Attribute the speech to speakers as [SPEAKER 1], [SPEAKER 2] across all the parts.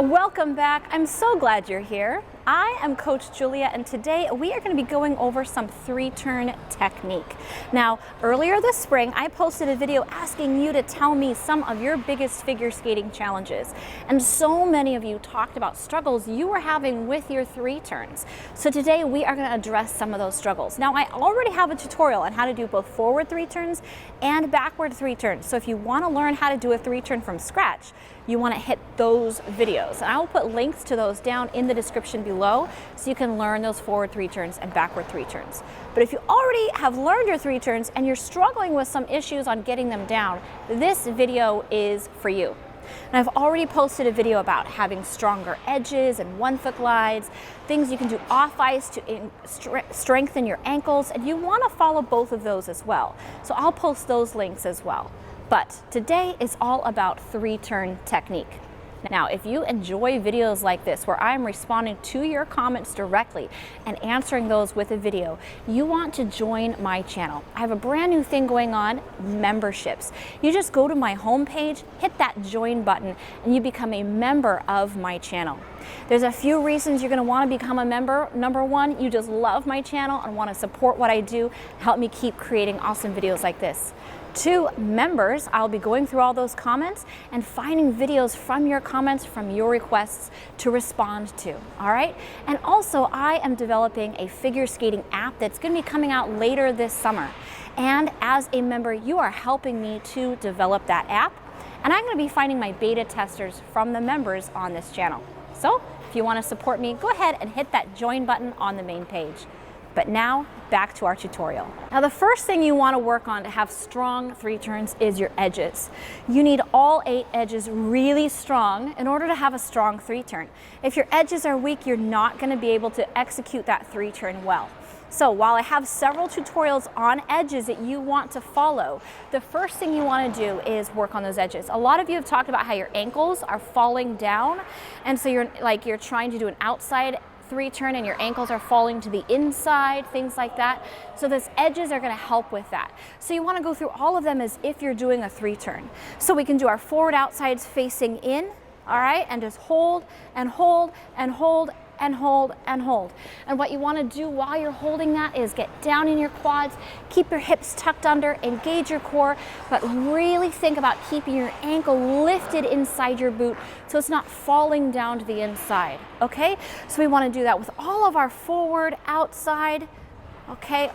[SPEAKER 1] welcome back. I'm so glad you're here. I am Coach Julia, and today we are going to be going over some three-turn technique. Now, earlier this spring, I posted a video asking you to tell me some of your biggest figure skating challenges. And so many of you talked about struggles you were having with your three turns. So today we are going to address some of those struggles. Now, I already have a tutorial on how to do both forward three turns and backward three turns. So if you want to learn how to do a three turn from scratch, you want to hit those videos. And I will put links to those down in the description below so you can learn those forward three turns and backward three turns. But if you already have learned your three turns and you're struggling with some issues on getting them down, this video is for you. And I've already posted a video about having stronger edges and 1-foot glides, things you can do off ice to strengthen your ankles, and you want to follow both of those as well. So I'll post those links as well. But today is all about three-turn technique. Now, if you enjoy videos like this where I'm responding to your comments directly and answering those with a video, you want to join my channel. I have a brand new thing going on, memberships. You just go to my homepage, hit that join button, and you become a member of my channel. There's a few reasons you're going to want to become a member. Number one, you just love my channel and want to support what I do, help me keep creating awesome videos like this. To members, I'll be going through all those comments and finding videos from your comments, from your requests to respond to, all right? And also, I am developing a figure skating app that's going to be coming out later this summer. And as a member, you are helping me to develop that app. And I'm going to be finding my beta testers from the members on this channel. So if you want to support me, go ahead and hit that join button on the main page. But now, back to our tutorial. Now, the first thing you want to work on to have strong three turns is your edges. You need all 8 edges really strong in order to have a strong three turn. If your edges are weak, you're not going to be able to execute that three turn well. So while I have several tutorials on edges that you want to follow, the first thing you want to do is work on those edges. A lot of you have talked about how your ankles are falling down, and so you're trying to do an outside three turn and your ankles are falling to the inside, things like that. So those edges are going to help with that. So you want to go through all of them as if you're doing a three turn. So we can do our forward outsides facing in, all right, and just hold and hold and hold and hold and hold. And what you want to do while you're holding that is get down in your quads, keep your hips tucked under, engage your core, but really think about keeping your ankle lifted inside your boot so it's not falling down to the inside, okay? So we want to do that with all of our forward, outside, okay?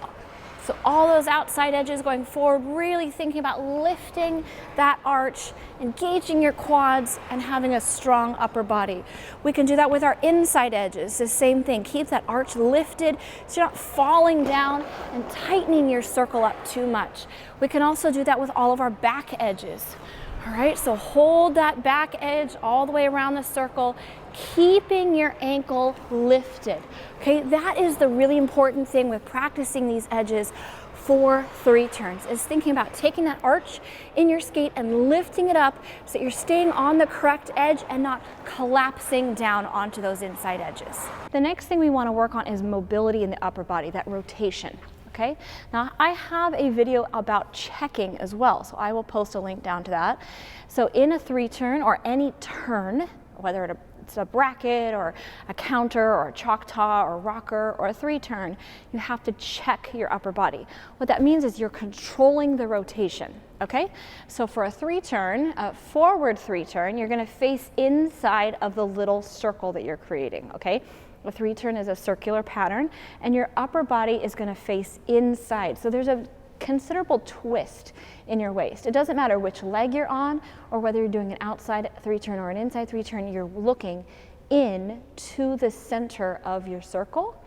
[SPEAKER 1] So all those outside edges going forward, really thinking about lifting that arch, engaging your quads, and having a strong upper body. We can do that with our inside edges, the same thing. Keep that arch lifted so you're not falling down and tightening your circle up too much. We can also do that with all of our back edges. All right, so hold that back edge all the way around the circle, keeping your ankle lifted. Okay, that is the really important thing with practicing these edges for three turns, is thinking about taking that arch in your skate and lifting it up so that you're staying on the correct edge and not collapsing down onto those inside edges. The next thing we want to work on is mobility in the upper body, that rotation. Okay, now I have a video about checking as well, so I will post a link down to that. So in a three turn or any turn, whether it's a bracket or a counter or a choctaw or rocker or a three turn, you have to check your upper body. What that means is you're controlling the rotation. Okay, so for a three turn, a forward three turn, you're going to face inside of the little circle that you're creating. Okay. A three turn is a circular pattern, and your upper body is going to face inside. So there's a considerable twist in your waist. It doesn't matter which leg you're on or whether you're doing an outside three turn or an inside three turn, you're looking in to the center of your circle.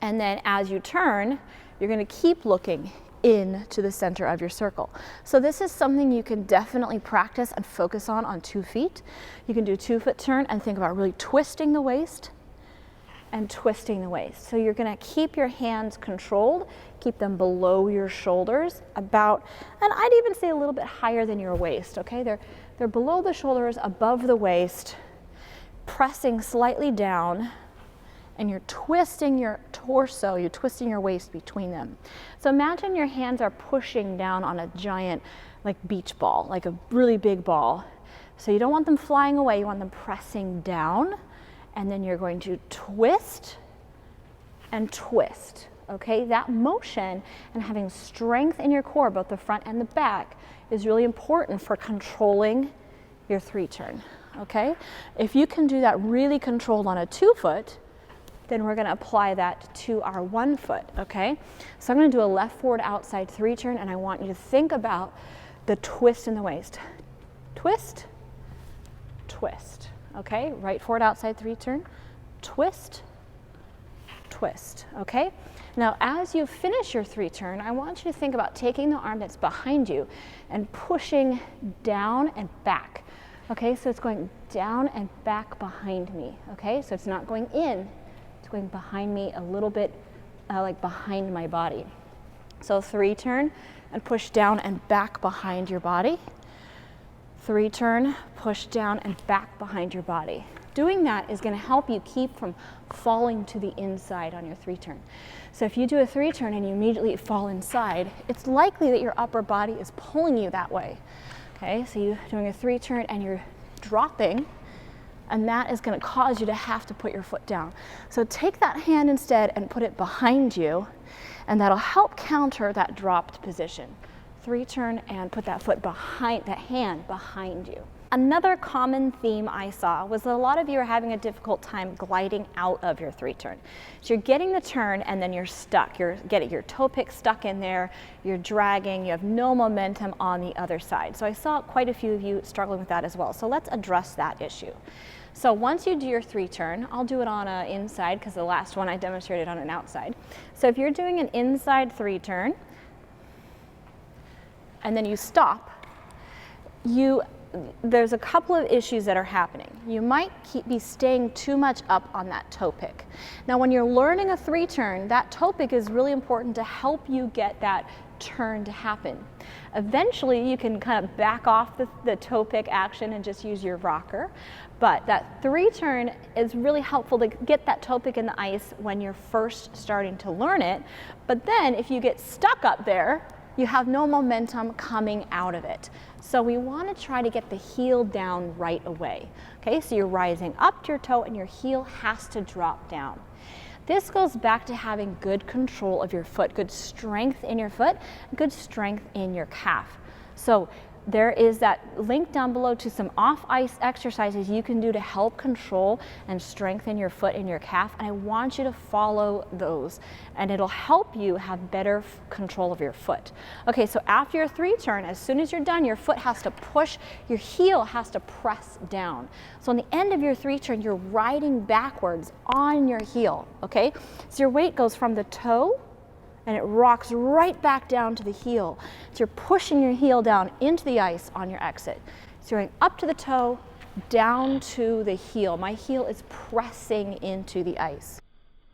[SPEAKER 1] And then as you turn, you're going to keep looking in to the center of your circle. So this is something you can definitely practice and focus on 2 feet. You can do 2-foot turn and think about really twisting the waist and twisting the waist. So you're going to keep your hands controlled, keep them below your shoulders, about, and I'd even say a little bit higher than your waist, okay? They're below the shoulders, above the waist, pressing slightly down, and you're twisting your torso, you're twisting your waist between them. So imagine your hands are pushing down on a giant, like beach ball, like a really big ball. So you don't want them flying away, you want them pressing down, and then you're going to twist and twist, okay? That motion and having strength in your core, both the front and the back, is really important for controlling your 3-turn, okay? If you can do that really controlled on a 2-foot, then we're gonna apply that to our 1-foot, okay? So I'm gonna do a left forward outside 3-turn, and I want you to think about the twist in the waist. Twist, twist, okay? Right forward outside 3-turn, twist, twist, okay? Now, as you finish your 3-turn, I want you to think about taking the arm that's behind you and pushing down and back, okay? So it's going down and back behind me, okay? So it's not going in, it's going behind me a little bit, like behind my body. So 3-turn and push down and back behind your body. 3-turn, push down and back behind your body. Doing that is going to help you keep from falling to the inside on your 3-turn. So if you do a 3-turn and you immediately fall inside, it's likely that your upper body is pulling you that way. Okay, so you're doing a 3-turn and you're dropping, and that is going to cause you to have to put your foot down. So take that hand instead and put it behind you, and that'll help counter that dropped position. 3-turn and put that foot behind, that hand behind you. Another common theme I saw was that a lot of you are having a difficult time gliding out of your 3-turn. So you're getting the turn and then you're stuck. You're getting your toe pick stuck in there, you're dragging, you have no momentum on the other side. So I saw quite a few of you struggling with that as well. So let's address that issue. So once you do your 3-turn, I'll do it on an inside because the last one I demonstrated on an outside. So if you're doing an inside 3-turn and then you stop, there's a couple of issues that are happening. You might be staying too much up on that toe pick. Now when you're learning a 3-turn, that toe pick is really important to help you get that turn to happen. Eventually you can kind of back off the toe pick action and just use your rocker, but that 3-turn is really helpful to get that toe pick in the ice when you're first starting to learn it. But then if you get stuck up there, you have no momentum coming out of it. So we want to try to get the heel down right away. Okay, so you're rising up to your toe and your heel has to drop down. This goes back to having good control of your foot, good strength in your foot, good strength in your calf. So there is that link down below to some off-ice exercises you can do to help control and strengthen your foot and your calf, and I want you to follow those, and it'll help you have better control of your foot. Okay, so after your 3-turn, as soon as you're done, your foot has to push, your heel has to press down. So on the end of your 3-turn, you're riding backwards on your heel, okay? So your weight goes from the toe and it rocks right back down to the heel. So you're pushing your heel down into the ice on your exit. So you're going up to the toe, down to the heel. My heel is pressing into the ice.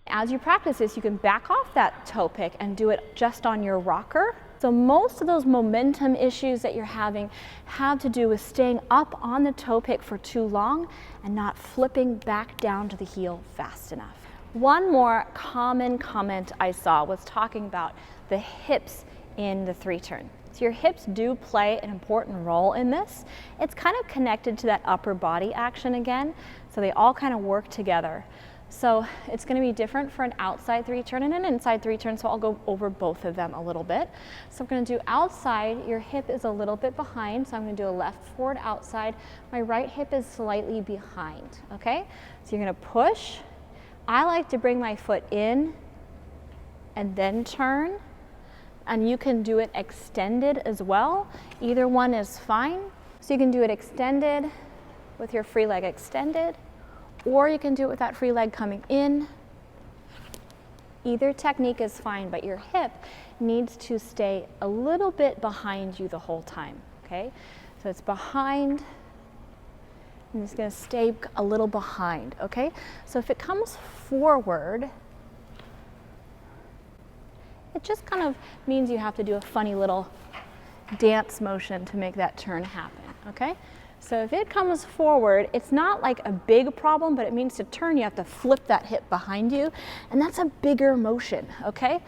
[SPEAKER 1] As you practice this, you can back off that toe pick and do it just on your rocker. So most of those momentum issues that you're having have to do with staying up on the toe pick for too long and not flipping back down to the heel fast enough. One more common comment I saw was talking about the hips in the 3-turn. So your hips do play an important role in this. It's kind of connected to that upper body action again, so they all kind of work together. So it's going to be different for an outside 3-turn and an inside 3-turn, so I'll go over both of them a little bit. So I'm going to do outside. Your hip is a little bit behind, so I'm going to do a left forward outside. My right hip is slightly behind, okay? So you're going to push. I like to bring my foot in and then turn, and you can do it extended as well. Either one is fine. So you can do it extended with your free leg extended, or you can do it with that free leg coming in. Either technique is fine, but your hip needs to stay a little bit behind you the whole time, okay? So it's behind, and it's going to stay a little behind, okay? So if it comes forward, it just kind of means you have to do a funny little dance motion to make that turn happen, okay? So if it comes forward, it's not like a big problem, but it means to turn, you have to flip that hip behind you, and that's a bigger motion, okay?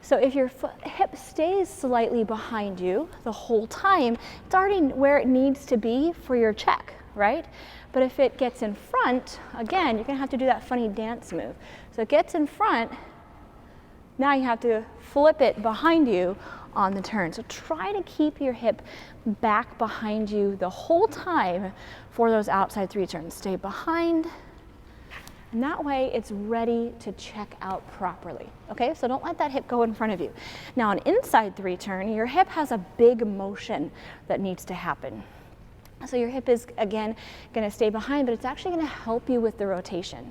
[SPEAKER 1] So if your hip stays slightly behind you the whole time, it's already where it needs to be for your check, right? But if it gets in front, again, you're gonna have to do that funny dance move. So it gets in front, now you have to flip it behind you on the turn. So try to keep your hip back behind you the whole time for those outside 3 turns. Stay behind, and that way it's ready to check out properly, okay? So don't let that hip go in front of you. Now an inside 3 turn, your hip has a big motion that needs to happen. So your hip is, again, gonna stay behind, but it's actually gonna help you with the rotation.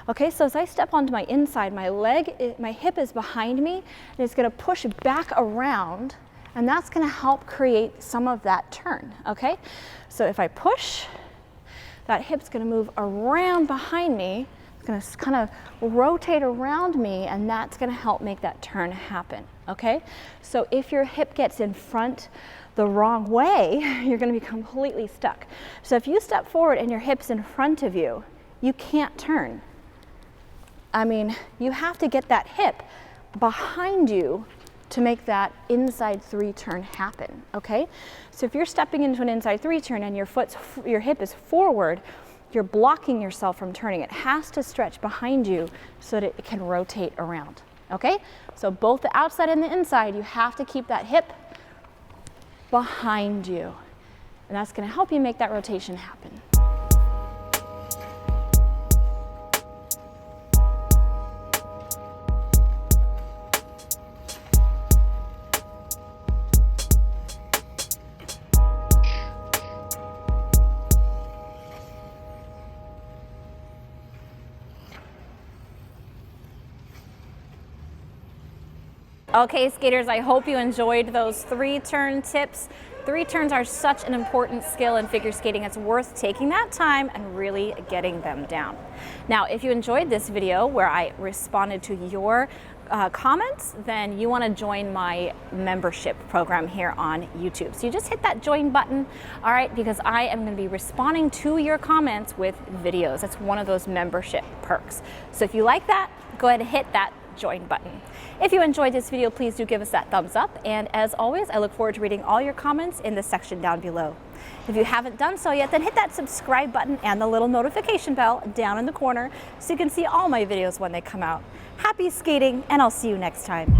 [SPEAKER 1] Okay, so as I step onto my inside, my hip is behind me, and it's gonna push back around, and that's gonna help create some of that turn, okay? So if I push, that hip's gonna move around behind me, it's gonna kind of rotate around me, and that's gonna help make that turn happen, okay? So if your hip gets in front the wrong way, you're gonna be completely stuck. So if you step forward and your hip's in front of you, you can't turn. I mean, you have to get that hip behind you to make that inside 3 turn happen, okay? So if you're stepping into an inside 3 turn and your hip is forward, you're blocking yourself from turning. It has to stretch behind you so that it can rotate around, okay? So both the outside and the inside, you have to keep that hip behind you, and that's going to help you make that rotation happen. Okay, skaters, I hope you enjoyed those 3 turn tips. 3 turns are such an important skill in figure skating. It's worth taking that time and really getting them down. Now, if you enjoyed this video where I responded to your comments, then you want to join my membership program here on YouTube. So you just hit that join button, all right, because I am going to be responding to your comments with videos. That's one of those membership perks. So if you like that, go ahead and hit that join button. If you enjoyed this video, please do give us that thumbs up. And as always, I look forward to reading all your comments in the section down below. If you haven't done so yet, then hit that subscribe button and the little notification bell down in the corner so you can see all my videos when they come out. Happy skating, and I'll see you next time.